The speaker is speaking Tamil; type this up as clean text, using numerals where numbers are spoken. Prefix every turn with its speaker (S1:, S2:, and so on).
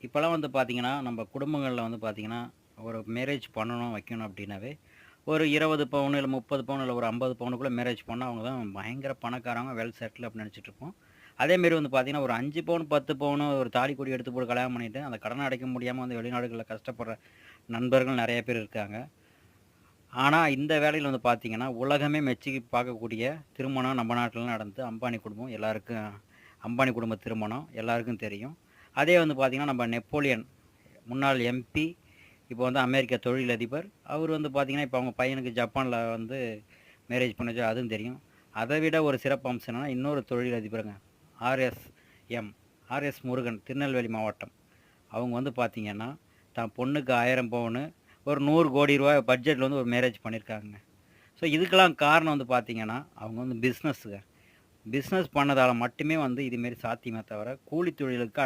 S1: இப்போலாம் வந்து பார்த்தீங்கன்னா, நம்ம குடும்பங்கள்ல வந்து பார்த்தீங்கன்னா, ஒரு மேரேஜ் பண்ணணும், வைக்கணும் அப்டின்னாவே, ஒரு 20 பவுனு, இல்ல 30 பவுனு, இல்ல ஒரு 50 பவுனுக்குள்ள மேரேஜ் பண்ணா, அவங்க தான் பயங்கர பணக்காரங்க, வெல் செட்டில் அப்டின்னு நெனச்சுட்ருப்போம். அதேமாரி வந்து பார்த்தீங்கன்னா, ஒரு 5 பவுன், 10 பவுனு ஒரு தாலி கொடி எடுத்து போட்டு கல்யாணம் பண்ணிட்டு, அந்த கடன அடைக்க முடியாம வந்து வெளிநாடுகள்ல கஷ்டப்படுற நண்பர்கள் நெறைய பேர் இருக்காங்க. ஆனா, இந்த வேலையில வந்து பார்த்தீங்கன்னா, உலகமே மெச்சி பார்க்கக்கூடிய திருமணம் நம்ம நாட்ல நடந்து அம்பானி குடும்பம் எல்லாருக்கும் அம்பானி குடும்ப திருமணம் எல்லாருக்கும் தெரியும். அதே வந்து பார்த்தீங்கன்னா, நம்ம நெப்போலியன் முன்னாள் எம்பி, இப்போ வந்து அமெரிக்க தொழிலதிபர். அவரு வந்து பார்த்தீங்கன்னா, இப்ப அவங்க பையனுக்கு ஜப்பான்ல வந்து மேரேஜ் பண்ணி வச்சு அதுவும் தெரியும். அத விட ஒரு சிறப்பு அம்சம் என்னன்னா, இன்னொரு தொழிலதிபருங்க. ஆர்எஸ்எம். ஆர்எஸ் முருகன் திருநெல்வேலி மாவட்டம். அவங்க வந்து பார்த்தீங்கன்னா, தான் பொண்ணுக்கு 1000 பவுனு, ஒரு ரூ. 100,00,00,000 பட்ஜெட்ல வந்து ஒரு மேரேஜ் பண்ணியிருக்காங்கங்க. ஸோ இதுக்கெல்லாம் காரணம் வந்து பார்த்தீங்கன்னா, அவங்க வந்து பிசினஸ்ங்க. பிசினஸ் பண்ணதால மட்டுமே வந்து இது மாரி சாத்தியமே தவிர, கூலி தொழிலுக்கு